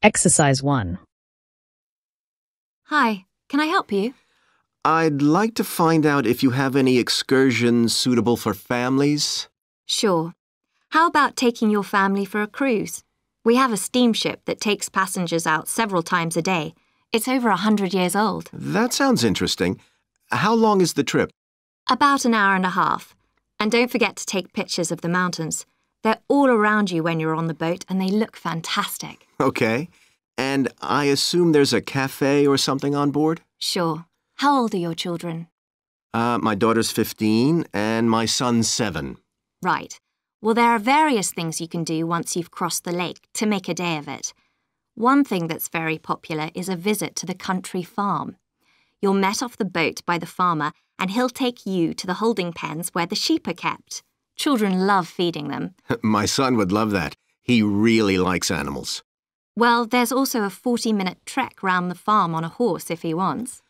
Exercise 1. Hi, can I help you? I'd like to find out if you have any excursions suitable for families. Sure. How about taking your family for a cruise? We have a steamship that takes passengers out several times a day. It's over 100 years old. That sounds interesting. How long is the trip? About an hour and a half. And don't forget to take pictures of the mountains. They're all around you when you're on the boat and they look fantastic. Okay. And I assume there's a cafe or something on board? Sure. How old are your children? My daughter's 15 and my son's 7. Right. Well, there are various things you can do once you've crossed the lake to make a day of it. One thing that's very popular is a visit to the country farm. You're met off the boat by the farmer and he'll take you to the holding pens where the sheep are kept. Children love feeding them. My son would love that. He really likes animals. Well, there's also a 40-minute trek round the farm on a horse if he wants.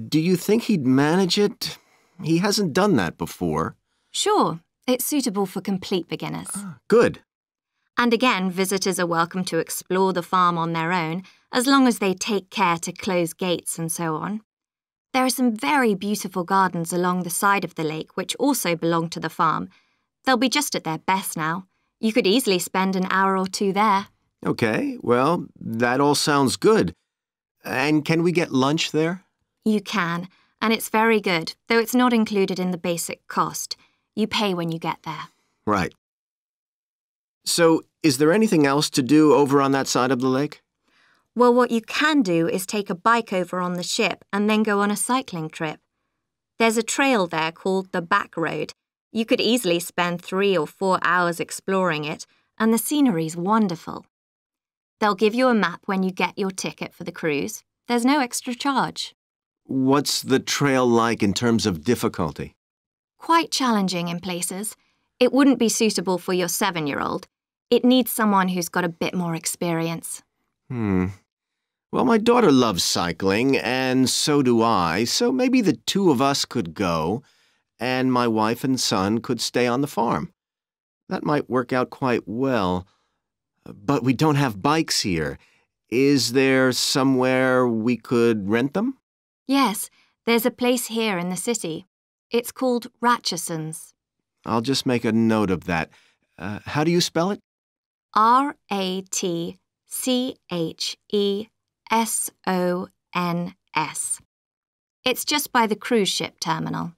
Do you think he'd manage it? He hasn't done that before. Sure. It's suitable for complete beginners. Good. And again, visitors are welcome to explore the farm on their own, as long as they take care to close gates and so on. There are some very beautiful gardens along the side of the lake which also belong to the farm. They'll be just at their best now. You could easily spend an hour or two there. Okay, well, that all sounds good. And can we get lunch there? You can, and it's very good, though it's not included in the basic cost. You pay when you get there. Right. So, is there anything else to do over on that side of the lake? Well, what you can do is take a bike over on the ship and then go on a cycling trip. There's a trail there called the Back Road. You could easily spend 3 or 4 hours exploring it, and the scenery's wonderful. They'll give you a map when you get your ticket for the cruise. There's no extra charge. What's the trail like in terms of difficulty? Quite challenging in places. It wouldn't be suitable for your 7-year-old. It needs someone who's got a bit more experience. Well, my daughter loves cycling, and so do I, so maybe the 2 of us could go, and my wife and son could stay on the farm. That might work out quite well. But we don't have bikes here. Is there somewhere we could rent them? Yes, there's a place here in the city. It's called Ratcheson's. I'll just make a note of that. How do you spell it? Ratchesons. It's just by the cruise ship terminal.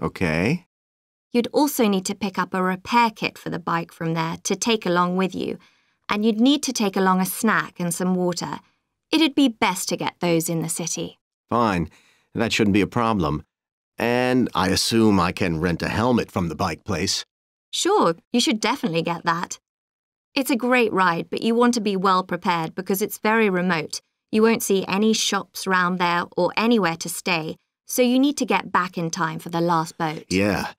Okay. You'd also need to pick up a repair kit for the bike from there to take along with you, and you'd need to take along a snack and some water. It'd be best to get those in the city. Fine. That shouldn't be a problem. And I assume I can rent a helmet from the bike place. Sure, you should definitely get that. It's a great ride, but you want to be well prepared because it's very remote. You won't see any shops round there or anywhere to stay, so you need to get back in time for the last boat. Yeah.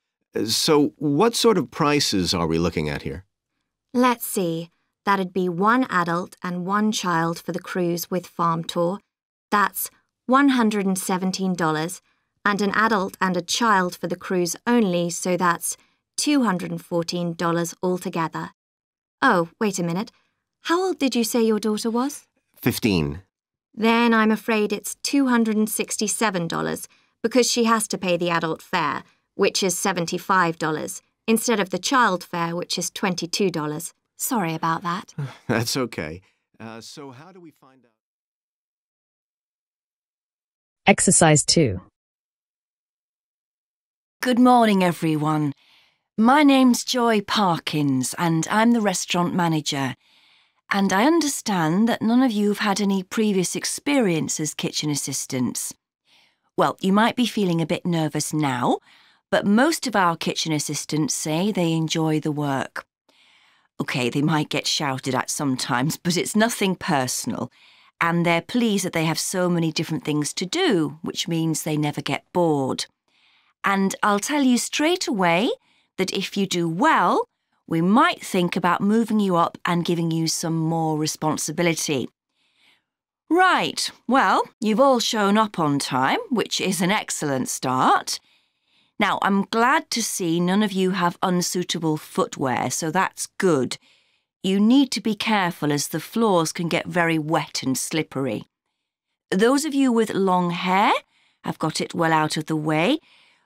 So what sort of prices are we looking at here? Let's see. That'd be 1 adult and 1 child for the cruise with farm tour. That's $117, and an adult and a child for the cruise only, so that's $214 altogether. Oh, wait a minute. How old did you say your daughter was? 15. Then I'm afraid it's $267 because she has to pay the adult fare, which is $75, instead of the child fare, which is $22. Sorry about that. That's okay. So how do we find out? Exercise 2. Good morning, everyone. My name's Joy Parkins, and I'm the restaurant manager. And I understand that none of you have had any previous experience as kitchen assistants. Well, you might be feeling a bit nervous now, but most of our kitchen assistants say they enjoy the work. OK, they might get shouted at sometimes, but it's nothing personal. And they're pleased that they have so many different things to do, which means they never get bored. And I'll tell you straight away that if you do well, we might think about moving you up and giving you some more responsibility. Right, well, you've all shown up on time, which is an excellent start. Now, I'm glad to see none of you have unsuitable footwear, so that's good. you need to be careful as the floors can get very wet and slippery. Those of you with long hair, I've got it well out of the way,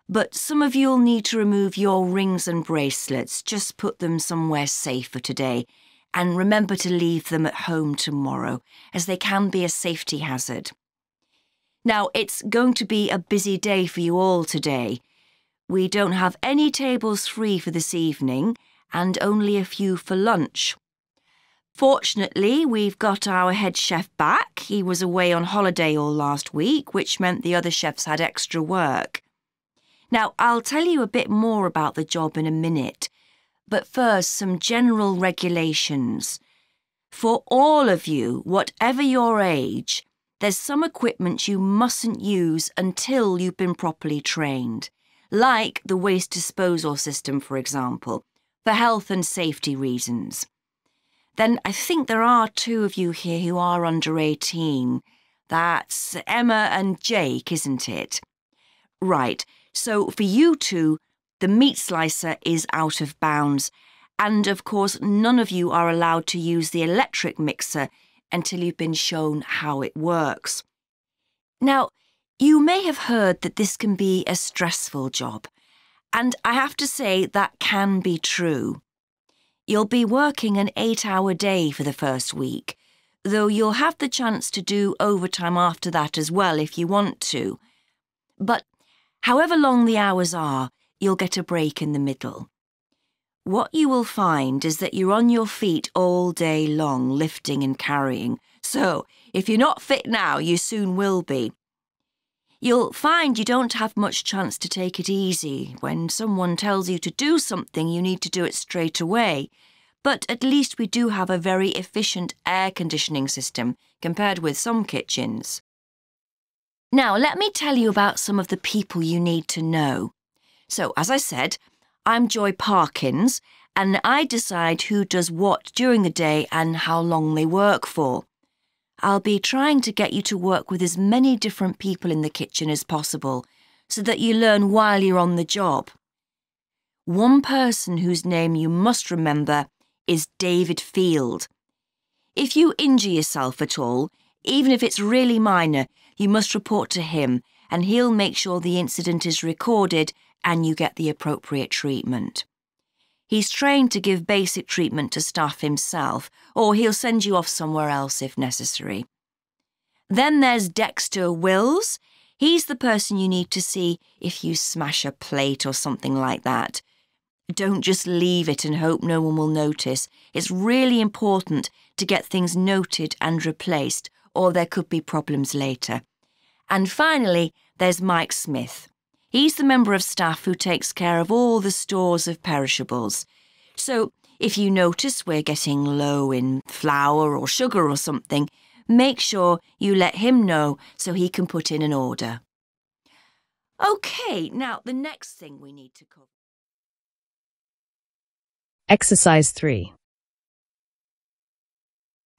but some of you'll need to remove your rings and bracelets. Just put them somewhere safer today, and remember to leave them at home tomorrow, as they can be a safety hazard. Now, it's going to be a busy day for you all today. We don't have any tables free for this evening, and only a few for lunch. Fortunately, we've got our head chef back. He was away on holiday all last week, which meant the other chefs had extra work. Now, I'll tell you a bit more about the job in a minute, but first, some general regulations. For all of you, whatever your age, there's some equipment you mustn't use until you've been properly trained, like the waste disposal system, for example, for health and safety reasons. Then I think there are 2 of you here who are under 18. That's Emma and Jake, isn't it? Right, so for you 2, the meat slicer is out of bounds, and of course none of you are allowed to use the electric mixer until you've been shown how it works. Now, you may have heard that this can be a stressful job, and I have to say that can be true. You'll be working an 8-hour day for the first week, though you'll have the chance to do overtime after that as well if you want to. But however long the hours are, you'll get a break in the middle. What you will find is that you're on your feet all day long, lifting and carrying. So, if you're not fit now, you soon will be. You'll find you don't have much chance to take it easy. When someone tells you to do something, you need to do it straight away. But at least we do have a very efficient air conditioning system compared with some kitchens. Now, let me tell you about some of the people you need to know. So, as I said, I'm Joy Parkins, and I decide who does what during the day and how long they work for. I'll be trying to get you to work with as many different people in the kitchen as possible, so that you learn while you're on the job. One person whose name you must remember is David Field. If you injure yourself at all, even if it's really minor, you must report to him, and he'll make sure the incident is recorded and you get the appropriate treatment. He's trained to give basic treatment to staff himself, or he'll send you off somewhere else if necessary. Then there's Dexter Wills. He's the person you need to see if you smash a plate or something like that. Don't just leave it and hope no one will notice. It's really important to get things noted and replaced, or there could be problems later. And finally, there's Mike Smith. He's the member of staff who takes care of all the stores of perishables. So, if you notice we're getting low in flour or sugar or something, make sure you let him know so he can put in an order. OK, now the next thing we need to cover. Exercise 3.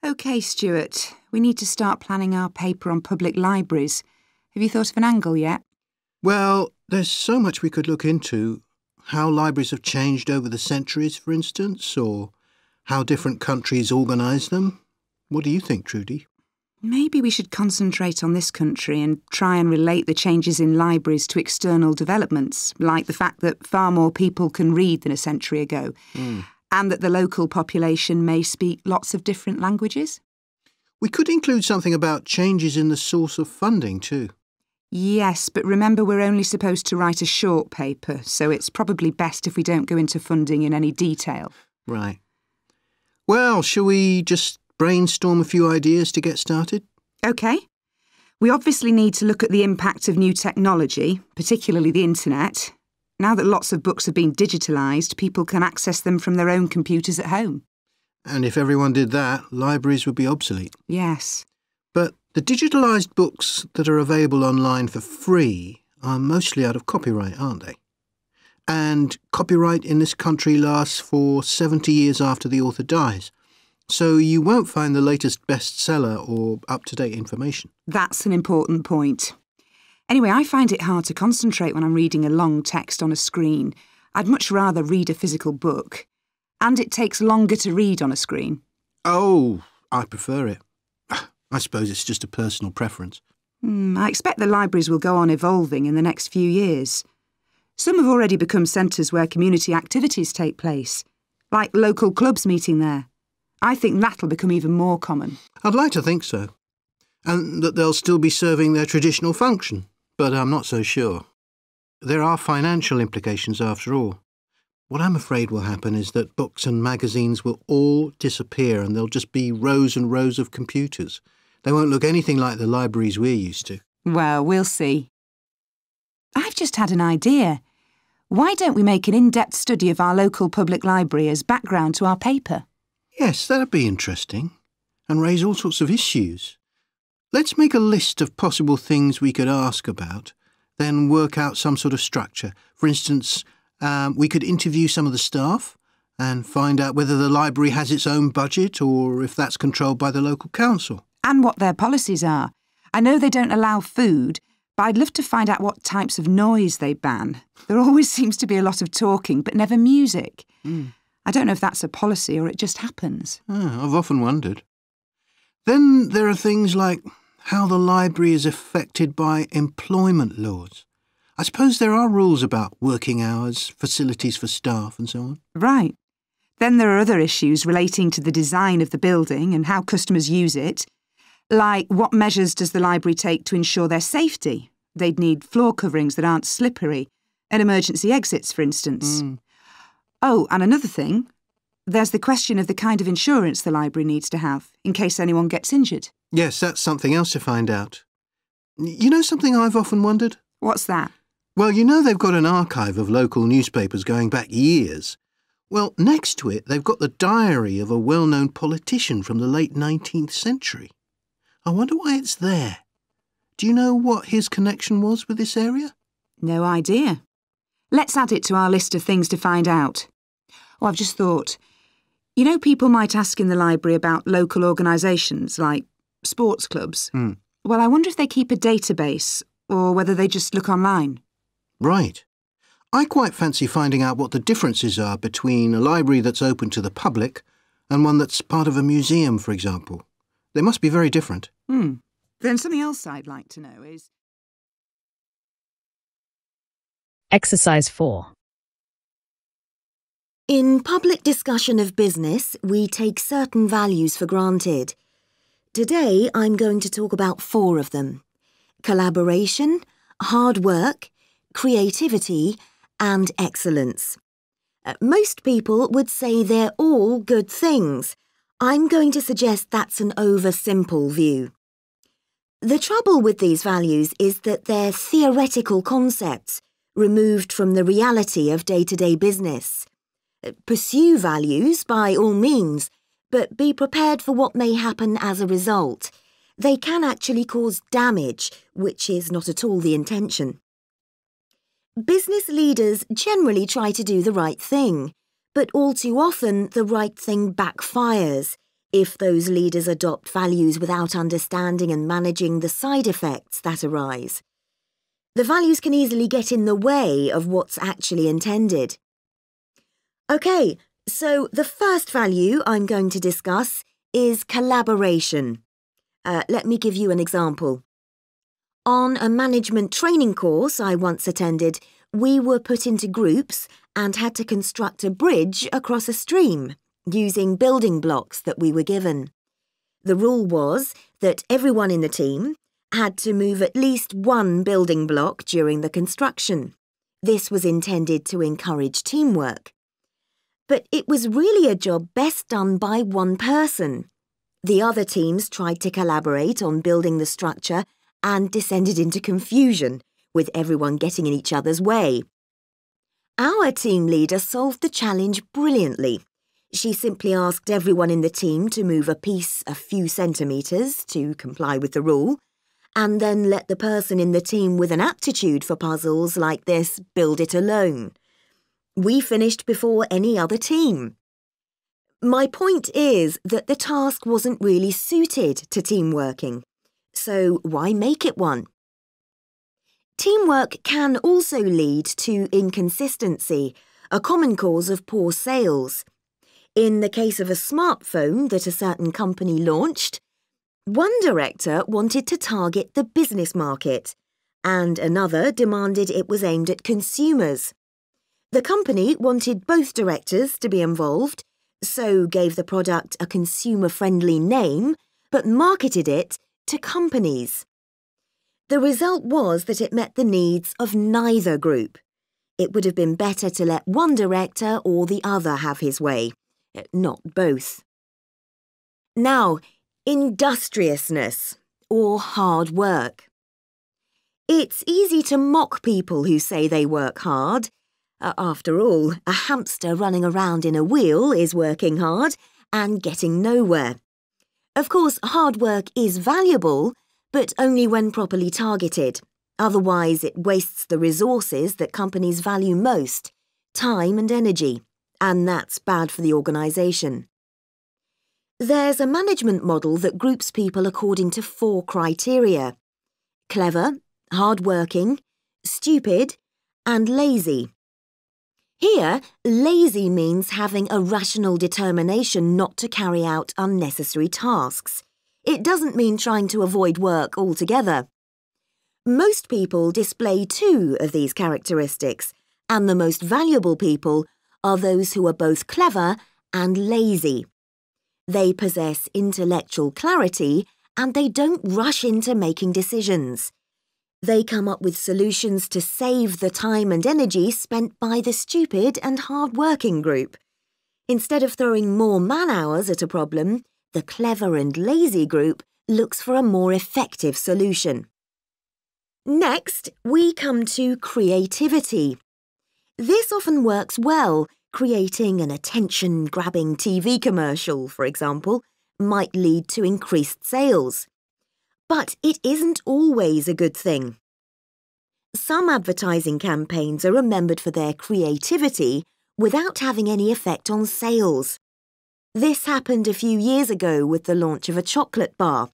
OK, Stuart, we need to start planning our paper on public libraries. Have you thought of an angle yet? Well, there's so much we could look into. How libraries have changed over the centuries, for instance, or how different countries organise them. What do you think, Trudy? Maybe we should concentrate on this country and try and relate the changes in libraries to external developments, like the fact that far more people can read than a century ago, and that the local population may speak lots of different languages. We could include something about changes in the source of funding too. Yes, but remember we're only supposed to write a short paper, so it's probably best if we don't go into funding in any detail. Right. Well, shall we just brainstorm a few ideas to get started? OK. We obviously need to look at the impact of new technology, particularly the internet. Now that lots of books have been digitalised, people can access them from their own computers at home. And if everyone did that, libraries would be obsolete. Yes. But the digitalised books that are available online for free are mostly out of copyright, aren't they? And copyright in this country lasts for 70 years after the author dies. So you won't find the latest bestseller or up-to-date information. That's an important point. Anyway, I find it hard to concentrate when I'm reading a long text on a screen. I'd much rather read a physical book. And it takes longer to read on a screen. Oh, I prefer it. I suppose it's just a personal preference. I expect the libraries will go on evolving in the next few years. Some have already become centres where community activities take place, like local clubs meeting there. I think that'll become even more common. I'd like to think so. And that they'll still be serving their traditional function, but I'm not so sure. There are financial implications after all. What I'm afraid will happen is that books and magazines will all disappear and there'll just be rows and rows of computers. They won't look anything like the libraries we're used to. Well, we'll see. I've just had an idea. Why don't we make an in-depth study of our local public library as background to our paper? Yes, that'd be interesting, and raise all sorts of issues. Let's make a list of possible things we could ask about, then work out some sort of structure. For instance, we could interview some of the staff and find out whether the library has its own budget or if that's controlled by the local council. And what their policies are. I know they don't allow food, but I'd love to find out what types of noise they ban. There always seems to be a lot of talking, but never music. I don't know if that's a policy or it just happens. I've often wondered. Then there are things like how the library is affected by employment laws. I suppose there are rules about working hours, facilities for staff and so on. Right. Then there are other issues relating to the design of the building and how customers use it. Like, what measures does the library take to ensure their safety? They'd need floor coverings that aren't slippery, and emergency exits, for instance. Oh, and another thing, there's the question of the kind of insurance the library needs to have, in case anyone gets injured. Yes, that's something else to find out. You know something I've often wondered? What's that? Well, you know they've got an archive of local newspapers going back years. Well, next to it, they've got the diary of a well-known politician from the late 19th century. I wonder why it's there. Do you know what his connection was with this area? No idea. Let's add it to our list of things to find out. Oh, I've just thought. You know, people might ask in the library about local organisations, like sports clubs. Well, I wonder if they keep a database, or whether they just look online. Right. I quite fancy finding out what the differences are between a library that's open to the public and one that's part of a museum, for example. They must be very different. Then something else I'd like to know is... Exercise 4. In public discussion of business, we take certain values for granted. Today, I'm going to talk about 4 of them: collaboration, hard work, creativity, and excellence. Most people would say they're all good things. I'm going to suggest that's an oversimple view. The trouble with these values is that they're theoretical concepts, removed from the reality of day-to-day business. Pursue values by all means, but be prepared for what may happen as a result. They can actually cause damage, which is not at all the intention. Business leaders generally try to do the right thing, but all too often the right thing backfires if those leaders adopt values without understanding and managing the side effects that arise. The values can easily get in the way of what's actually intended. OK, so the first value I'm going to discuss is collaboration. Let me give you an example. On a management training course I once attended, we were put into groups and had to construct a bridge across a stream using building blocks that we were given. The rule was that everyone in the team had to move at least one building block during the construction. This was intended to encourage teamwork. But it was really a job best done by one person. The other teams tried to collaborate on building the structure and descended into confusion, with everyone getting in each other's way. Our team leader solved the challenge brilliantly. She simply asked everyone in the team to move a piece a few centimetres to comply with the rule, and then let the person in the team with an aptitude for puzzles like this build it alone. We finished before any other team. My point is that the task wasn't really suited to team working, so why make it one? Teamwork can also lead to inconsistency, a common cause of poor sales. In the case of a smartphone that a certain company launched, one director wanted to target the business market, and another demanded it was aimed at consumers. The company wanted both directors to be involved, so gave the product a consumer-friendly name, but marketed it to companies. The result was that it met the needs of neither group. It would have been better to let one director or the other have his way, not both. Now, industriousness, or hard work. It's easy to mock people who say they work hard. After all, a hamster running around in a wheel is working hard and getting nowhere. Of course, hard work is valuable, but only when properly targeted. Otherwise, it wastes the resources that companies value most, time and energy, and that's bad for the organisation. There's a management model that groups people according to 4 criteria: clever, hard-working, stupid, and lazy. Here, lazy means having a rational determination not to carry out unnecessary tasks. It doesn't mean trying to avoid work altogether. Most people display 2 of these characteristics, and the most valuable people are those who are both clever and lazy. They possess intellectual clarity and they don't rush into making decisions. They come up with solutions to save the time and energy spent by the stupid and hard-working group. Instead of throwing more man-hours at a problem, the clever and lazy group looks for a more effective solution. Next, we come to creativity. This often works well. Creating an attention-grabbing TV commercial, for example, might lead to increased sales. But it isn't always a good thing. Some advertising campaigns are remembered for their creativity without having any effect on sales. This happened a few years ago with the launch of a chocolate bar.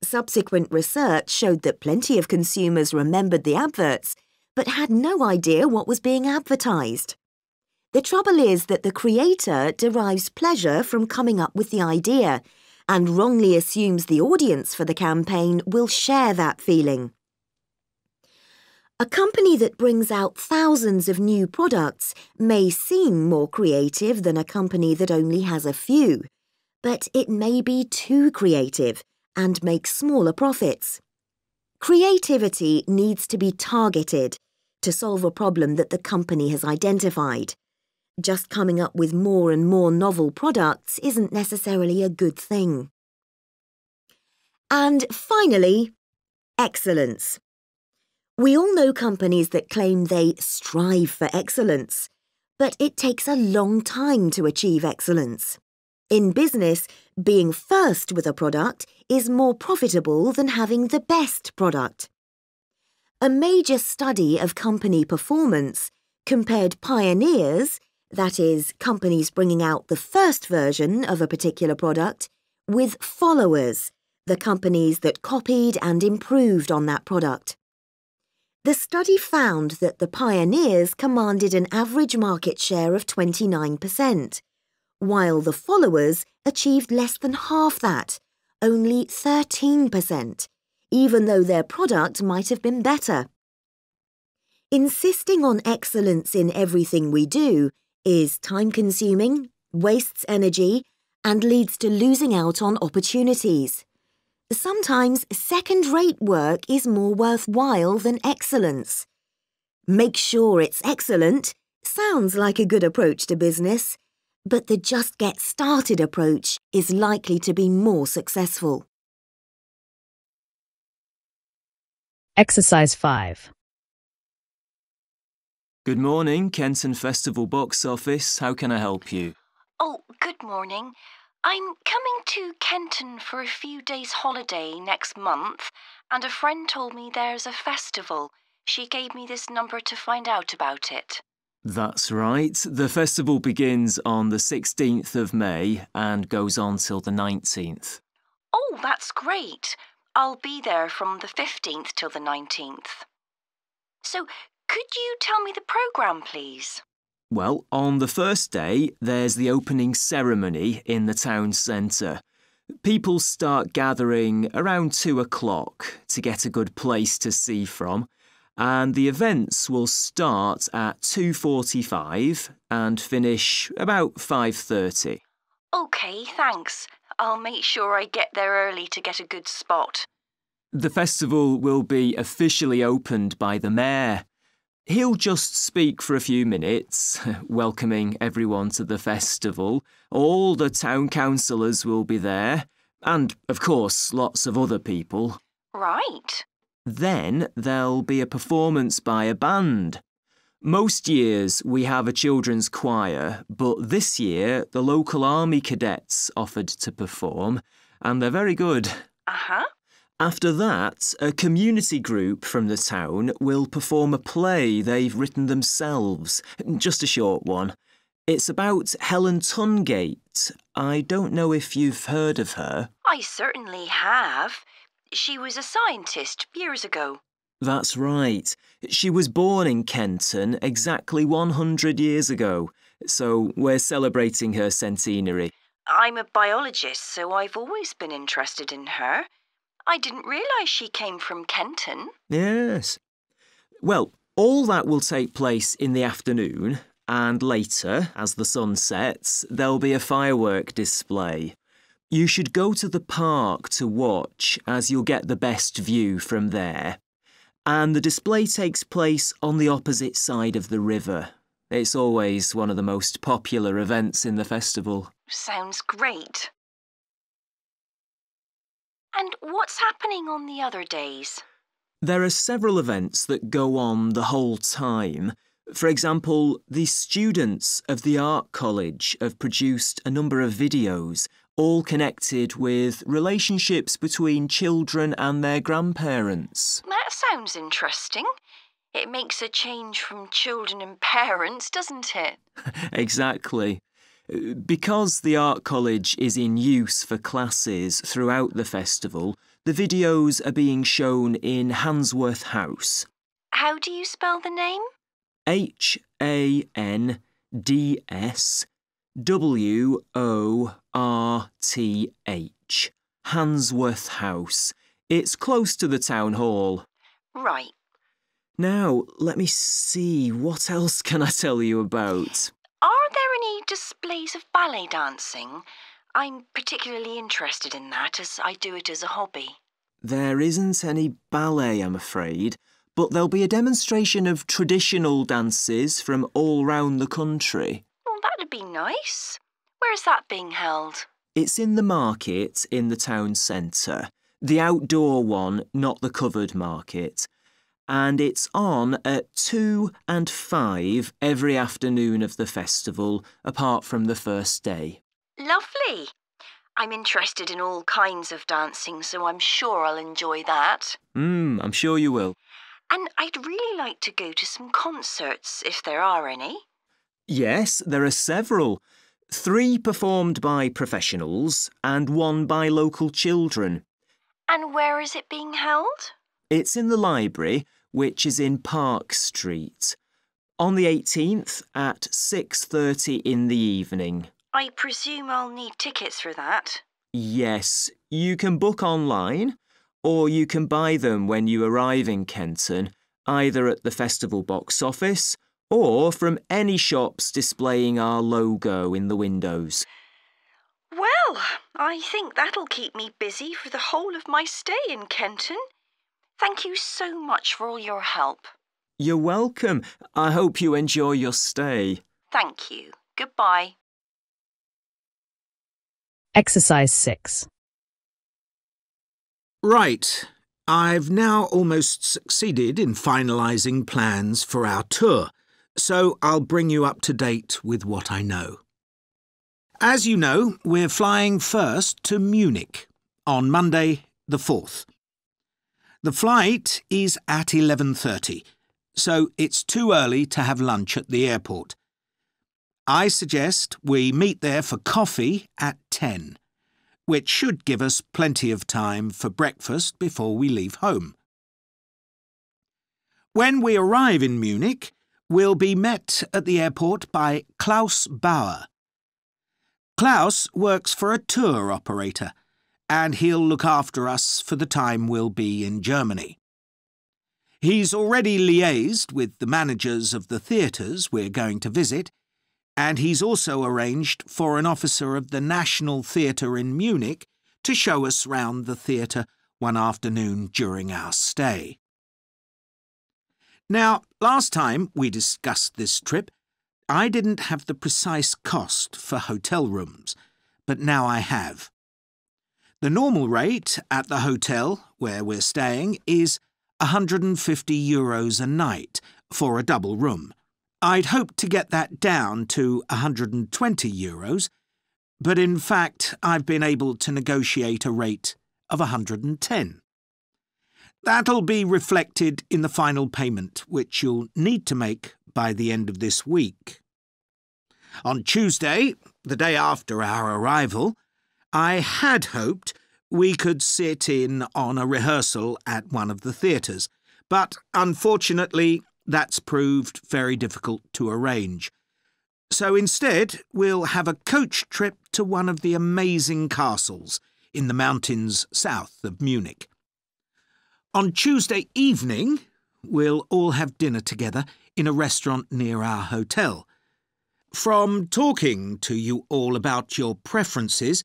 Subsequent research showed that plenty of consumers remembered the adverts, but had no idea what was being advertised. The trouble is that the creator derives pleasure from coming up with the idea and wrongly assumes the audience for the campaign will share that feeling. A company that brings out thousands of new products may seem more creative than a company that only has a few, but it may be too creative and make smaller profits. Creativity needs to be targeted to solve a problem that the company has identified. Just coming up with more and more novel products isn't necessarily a good thing. And finally, excellence. We all know companies that claim they strive for excellence, but it takes a long time to achieve excellence. In business, being first with a product is more profitable than having the best product. A major study of company performance compared pioneers, that is, companies bringing out the first version of a particular product, with followers, the companies that copied and improved on that product. The study found that the pioneers commanded an average market share of 29%, while the followers achieved less than half that, only 13%, even though their product might have been better. Insisting on excellence in everything we do is time-consuming, wastes energy, and leads to losing out on opportunities. Sometimes second-rate work is more worthwhile than excellence. Make sure it's excellent sounds like a good approach to business, but the just get started approach is likely to be more successful. Exercise 5. Good morning, Kenton Festival box office. How can I help you? Oh, good morning. I'm coming to Kenton for a few days' holiday next month, and a friend told me there's a festival. She gave me this number to find out about it. That's right. The festival begins on the 16th of May and goes on till the 19th. Oh, that's great. I'll be there from the 15th till the 19th. So, could you tell me the programme, please? Well, on the first day, there's the opening ceremony in the town centre. People start gathering around 2 o'clock to get a good place to see from, and the events will start at 2:45 and finish about 5:30. OK, thanks. I'll make sure I get there early to get a good spot. The festival will be officially opened by the mayor. He'll just speak for a few minutes, welcoming everyone to the festival. All the town councillors will be there, and, of course, lots of other people. Right. Then there'll be a performance by a band. Most years we have a children's choir, but this year the local army cadets offered to perform, and they're very good. Uh-huh. After that, a community group from the town will perform a play they've written themselves, just a short one. It's about Helen Tungate. I don't know if you've heard of her. I certainly have. She was a scientist years ago. That's right. She was born in Kenton exactly 100 years ago, so we're celebrating her centenary. I'm a biologist, so I've always been interested in her. I didn't realise she came from Kenton. Yes. Well, all that will take place in the afternoon, and later, as the sun sets, there'll be a firework display. You should go to the park to watch, as you'll get the best view from there. And the display takes place on the opposite side of the river. It's always one of the most popular events in the festival. Sounds great. And what's happening on the other days? There are several events that go on the whole time. For example, the students of the art college have produced a number of videos, all connected with relationships between children and their grandparents. That sounds interesting. It makes a change from children and parents, doesn't it? Exactly. Because the art college is in use for classes throughout the festival, the videos are being shown in Handsworth House. How do you spell the name? Handsworth. Handsworth House. It's close to the town hall. Right. Now, let me see, what else can I tell you about? Are there any displays of ballet dancing? I'm particularly interested in that, as I do it as a hobby. There isn't any ballet, I'm afraid, but there'll be a demonstration of traditional dances from all round the country. Well, that'd be nice. Where's that being held? It's in the market in the town centre. The outdoor one, not the covered market. And it's on at 2 and 5 every afternoon of the festival, apart from the first day. Lovely. I'm interested in all kinds of dancing, so I'm sure I'll enjoy that. I'm sure you will. And I'd really like to go to some concerts, if there are any. Yes, there are several. 3 performed by professionals and 1 by local children. And where is it being held? It's in the library, which is in Park Street. On the 18th at 6:30 in the evening. I presume I'll need tickets for that. Yes, you can book online, or you can buy them when you arrive in Kenton, either at the festival box office or from any shops displaying our logo in the windows. Well, I think that'll keep me busy for the whole of my stay in Kenton. Thank you so much for all your help. You're welcome. I hope you enjoy your stay. Thank you. Goodbye. Exercise 6. Right. I've now almost succeeded in finalising plans for our tour, so I'll bring you up to date with what I know. As you know, we're flying first to Munich on Monday the 4th. The flight is at 11:30, so it's too early to have lunch at the airport. I suggest we meet there for coffee at 10, which should give us plenty of time for breakfast before we leave home. When we arrive in Munich, we'll be met at the airport by Klaus Bauer. Klaus works for a tour operator, and he'll look after us for the time we'll be in Germany. He's already liaised with the managers of the theatres we're going to visit, and he's also arranged for an officer of the National Theatre in Munich to show us round the theatre one afternoon during our stay. Now, last time we discussed this trip, I didn't have the precise cost for hotel rooms, but now I have. The normal rate at the hotel where we're staying is €150 a night for a double room. I'd hoped to get that down to €120, but in fact I've been able to negotiate a rate of €110. That'll be reflected in the final payment, which you'll need to make by the end of this week. On Tuesday, the day after our arrival, I had hoped we could sit in on a rehearsal at one of the theatres, but unfortunately that's proved very difficult to arrange. So instead, we'll have a coach trip to one of the amazing castles in the mountains south of Munich. On Tuesday evening, we'll all have dinner together in a restaurant near our hotel. From talking to you all about your preferences,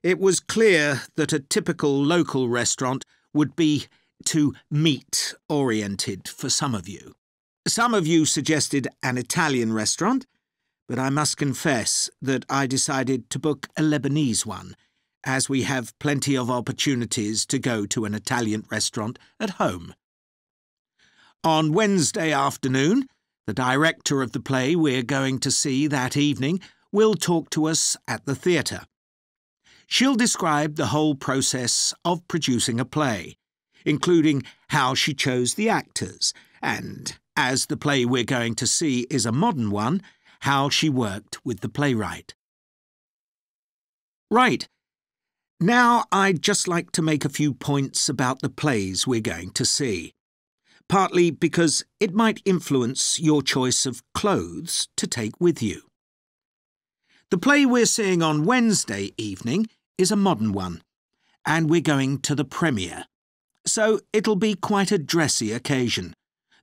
it was clear that a typical local restaurant would be too meat-oriented for some of you. Some of you suggested an Italian restaurant, but I must confess that I decided to book a Lebanese one, as we have plenty of opportunities to go to an Italian restaurant at home. On Wednesday afternoon, the director of the play we're going to see that evening will talk to us at the theatre. She'll describe the whole process of producing a play, including how she chose the actors, and, as the play we're going to see is a modern one, how she worked with the playwright. Right. Now I'd just like to make a few points about the plays we're going to see, partly because it might influence your choice of clothes to take with you. The play we're seeing on Wednesday evening is a modern one, and we're going to the premiere, so it'll be quite a dressy occasion,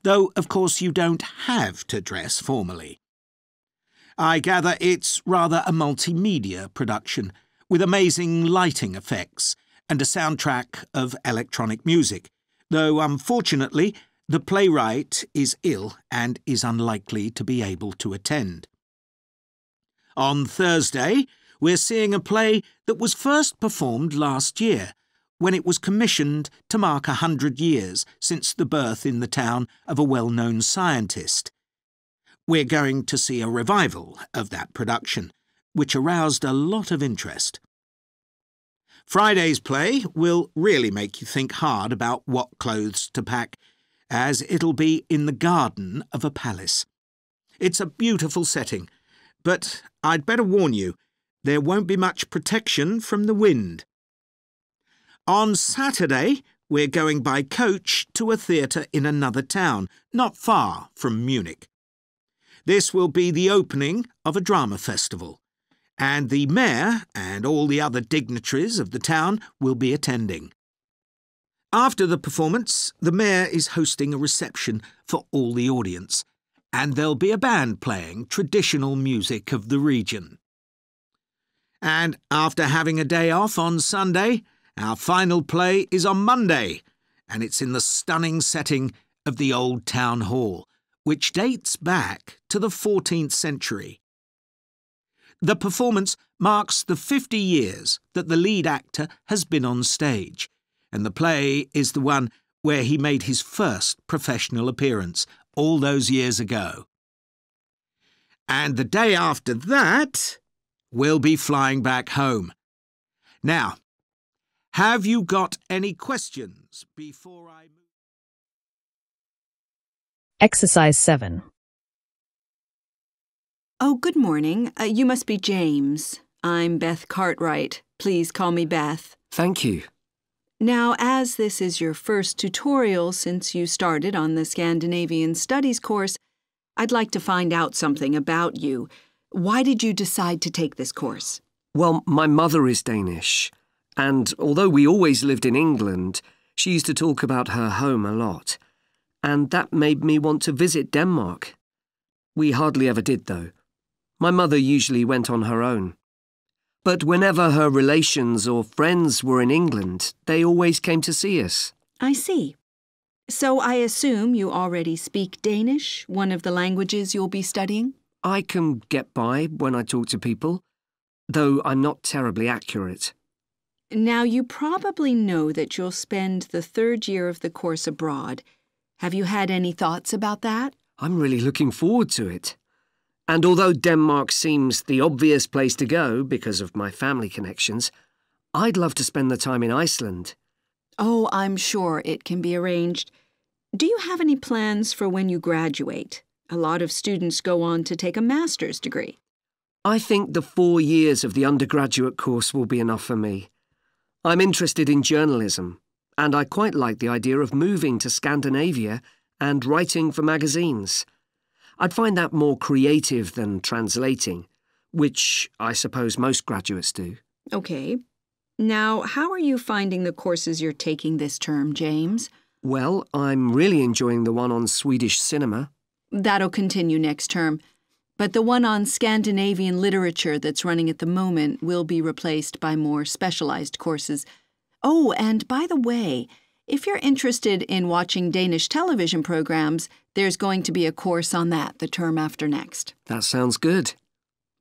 though of course you don't have to dress formally. I gather it's rather a multimedia production, with amazing lighting effects and a soundtrack of electronic music, though unfortunately the playwright is ill and is unlikely to be able to attend. On Thursday, we're seeing a play that was first performed last year, when it was commissioned to mark 100 years since the birth in the town of a well-known scientist. We're going to see a revival of that production, which aroused a lot of interest. Friday's play will really make you think hard about what clothes to pack, as it'll be in the garden of a palace. It's a beautiful setting, but I'd better warn you, there won't be much protection from the wind. On Saturday, we're going by coach to a theatre in another town, not far from Munich. This will be the opening of a drama festival, and the mayor and all the other dignitaries of the town will be attending. After the performance, the mayor is hosting a reception for all the audience, and there'll be a band playing traditional music of the region. And after having a day off on Sunday, our final play is on Monday, and it's in the stunning setting of the old town hall, which dates back to the 14th century. The performance marks the 50 years that the lead actor has been on stage, and the play is the one where he made his first professional appearance all those years ago. And the day after that, we'll be flying back home. Now, have you got any questions before I move? Exercise 7. Oh, good morning. You must be James. I'm Beth Cartwright. Please call me Beth. Thank you. Now, as this is your first tutorial since you started on the Scandinavian Studies course, I'd like to find out something about you. Why did you decide to take this course? Well, my mother is Danish, and although we always lived in England, she used to talk about her home a lot, and that made me want to visit Denmark. We hardly ever did, though. My mother usually went on her own. But whenever her relations or friends were in England, they always came to see us. I see. So I assume you already speak Danish, one of the languages you'll be studying? I can get by when I talk to people, though I'm not terribly accurate. Now, you probably know that you'll spend the 3rd year of the course abroad. Have you had any thoughts about that? I'm really looking forward to it. And although Denmark seems the obvious place to go because of my family connections, I'd love to spend the time in Iceland. Oh, I'm sure it can be arranged. Do you have any plans for when you graduate? A lot of students go on to take a master's degree. I think the 4 years of the undergraduate course will be enough for me. I'm interested in journalism, and I quite like the idea of moving to Scandinavia and writing for magazines. I'd find that more creative than translating, which I suppose most graduates do. Okay. Now, how are you finding the courses you're taking this term, James? Well, I'm really enjoying the one on Swedish cinema. That'll continue next term. But the one on Scandinavian literature that's running at the moment will be replaced by more specialized courses. Oh, and by the way, if you're interested in watching Danish television programs, there's going to be a course on that the term after next. That sounds good.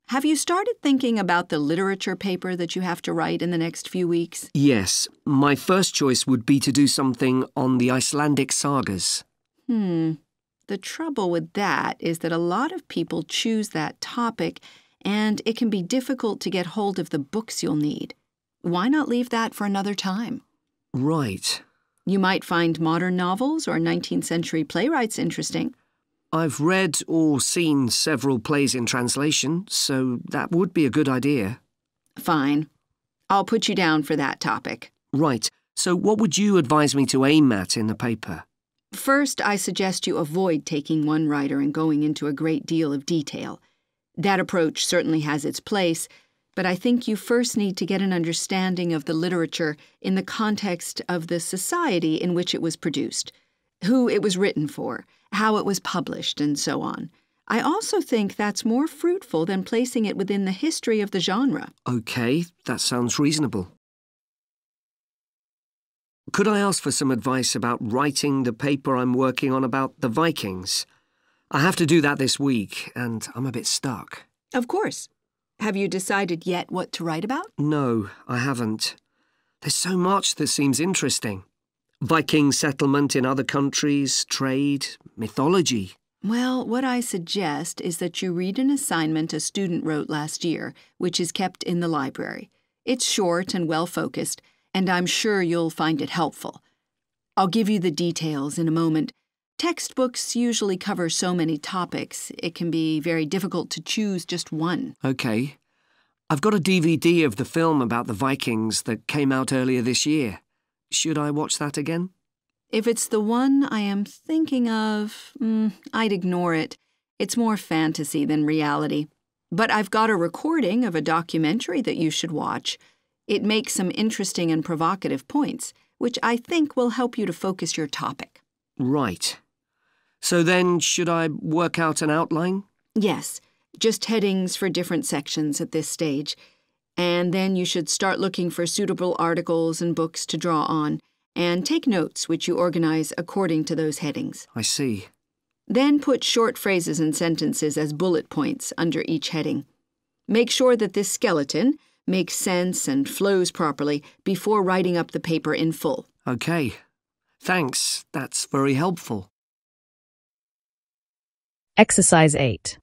Have you started thinking about the literature paper that you have to write in the next few weeks? Yes, my first choice would be to do something on the Icelandic sagas. The trouble with that is that a lot of people choose that topic, and it can be difficult to get hold of the books you'll need. Why not leave that for another time? Right. You might find modern novels or 19th century playwrights interesting. I've read or seen several plays in translation, so that would be a good idea. Fine. I'll put you down for that topic. Right. So what would you advise me to aim at in the paper? First, I suggest you avoid taking one writer and going into a great deal of detail. That approach certainly has its place, but I think you first need to get an understanding of the literature in the context of the society in which it was produced, who it was written for, how it was published, and so on. I also think that's more fruitful than placing it within the history of the genre. Okay, that sounds reasonable. Could I ask for some advice about writing the paper I'm working on about the Vikings? I have to do that this week, and I'm a bit stuck. Of course. Have you decided yet what to write about? No, I haven't. There's so much that seems interesting. Viking settlement in other countries, trade, mythology. Well, what I suggest is that you read an assignment a student wrote last year, which is kept in the library. It's short and well-focused, and I'm sure you'll find it helpful. I'll give you the details in a moment. Textbooks usually cover so many topics, it can be very difficult to choose just one. Okay. I've got a DVD of the film about the Vikings that came out earlier this year. Should I watch that again? If it's the one I am thinking of, I'd ignore it. It's more fantasy than reality. But I've got a recording of a documentary that you should watch. It makes some interesting and provocative points, which I think will help you to focus your topic. Right. So then, should I work out an outline? Yes, just headings for different sections at this stage. And then you should start looking for suitable articles and books to draw on, and take notes which you organize according to those headings. I see. Then put short phrases and sentences as bullet points under each heading. Make sure that this skeleton makes sense and flows properly before writing up the paper in full. Okay. Thanks. That's very helpful. Exercise 8.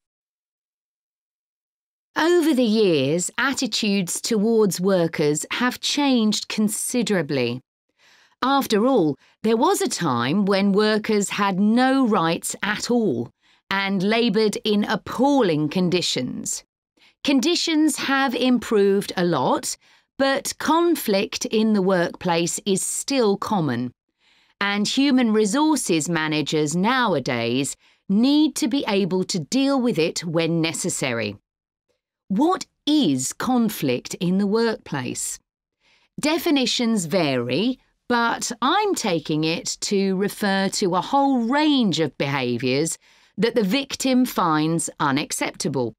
Over the years, attitudes towards workers have changed considerably. After all, there was a time when workers had no rights at all and laboured in appalling conditions. Conditions have improved a lot, but conflict in the workplace is still common, and human resources managers nowadays need to be able to deal with it when necessary. What is conflict in the workplace? Definitions vary, but I'm taking it to refer to a whole range of behaviours that the victim finds unacceptable,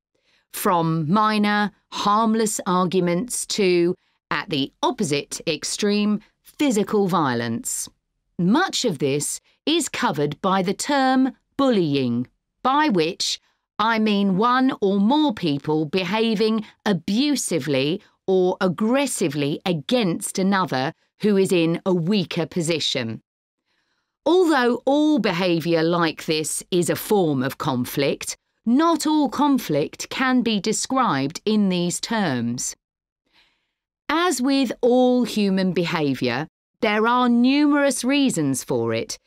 from minor, harmless arguments to, at the opposite extreme, physical violence. Much of this is covered by the term bullying, by which I mean one or more people behaving abusively or aggressively against another who is in a weaker position. Although all behaviour like this is a form of conflict, not all conflict can be described in these terms. As with all human behaviour, there are numerous reasons for it,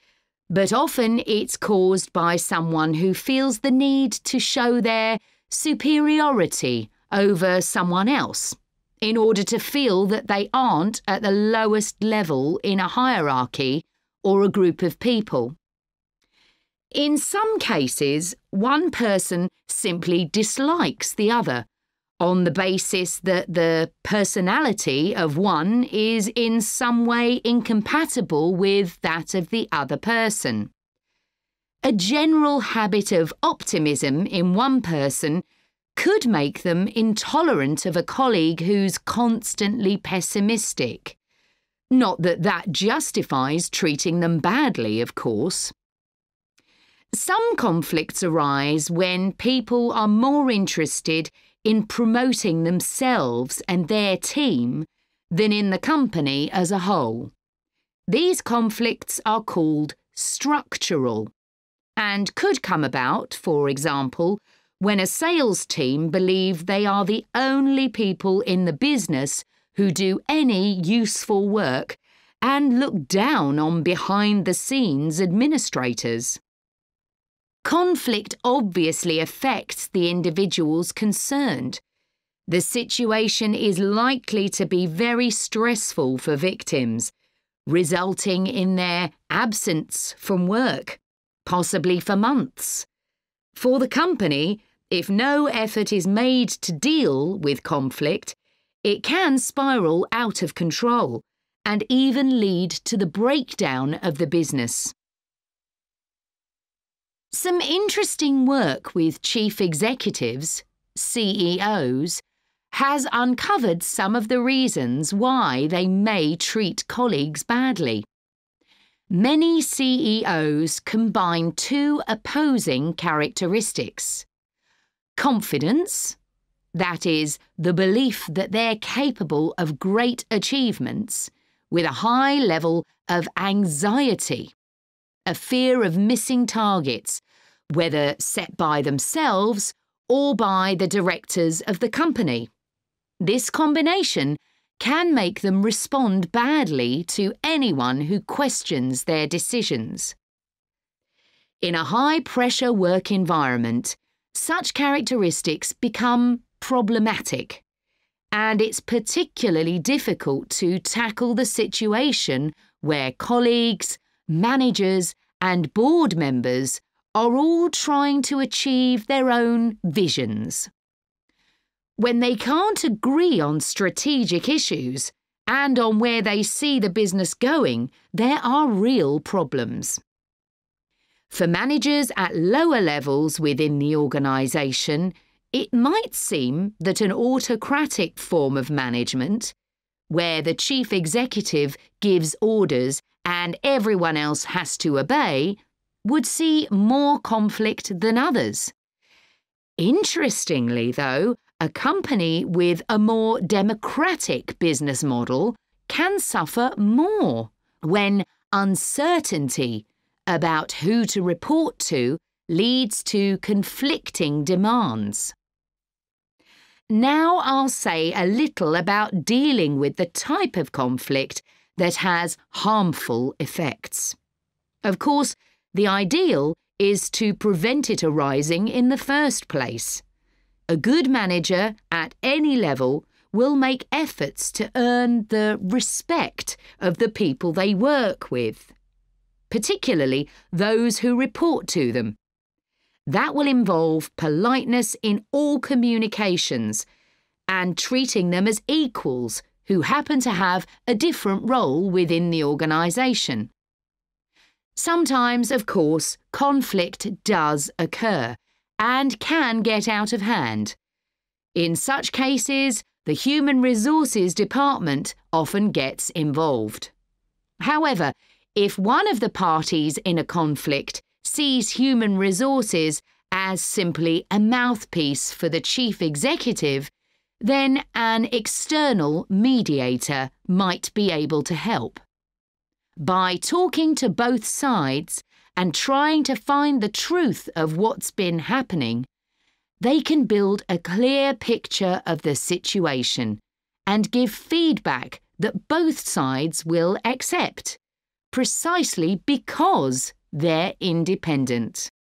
but often it's caused by someone who feels the need to show their superiority over someone else in order to feel that they aren't at the lowest level in a hierarchy or a group of people. In some cases, one person simply dislikes the other on the basis that the personality of one is in some way incompatible with that of the other person. A general habit of optimism in one person could make them intolerant of a colleague who's constantly pessimistic. Not that that justifies treating them badly, of course. Some conflicts arise when people are more interested in promoting themselves and their team than in the company as a whole. These conflicts are called structural and could come about, for example, when a sales team believe they are the only people in the business who do any useful work and look down on behind-the-scenes administrators. Conflict obviously affects the individuals concerned. The situation is likely to be very stressful for victims, resulting in their absence from work, possibly for months. For the company, if no effort is made to deal with conflict, it can spiral out of control and even lead to the breakdown of the business. Some interesting work with chief executives, CEOs, has uncovered some of the reasons why they may treat colleagues badly. Many CEOs combine two opposing characteristics: confidence, that is, the belief that they're capable of great achievements, with a high level of anxiety, a fear of missing targets, whether set by themselves or by the directors of the company. This combination can make them respond badly to anyone who questions their decisions. In a high-pressure work environment, such characteristics become problematic, and it's particularly difficult to tackle the situation where colleagues, managers, and board members are all trying to achieve their own visions. When they can't agree on strategic issues and on where they see the business going, there are real problems. For managers at lower levels within the organisation, it might seem that an autocratic form of management, where the chief executive gives orders and everyone else has to obey, would see more conflict than others. Interestingly, though, a company with a more democratic business model can suffer more when uncertainty about who to report to leads to conflicting demands. Now I'll say a little about dealing with the type of conflict that has harmful effects. Of course, the ideal is to prevent it arising in the first place. A good manager at any level will make efforts to earn the respect of the people they work with, particularly those who report to them. That will involve politeness in all communications and treating them as equals who happen to have a different role within the organisation. Sometimes, of course, conflict does occur and can get out of hand. In such cases, the Human Resources Department often gets involved. However, if one of the parties in a conflict sees human resources as simply a mouthpiece for the chief executive, then an external mediator might be able to help. By talking to both sides and trying to find the truth of what's been happening, they can build a clear picture of the situation and give feedback that both sides will accept, precisely because they're independent.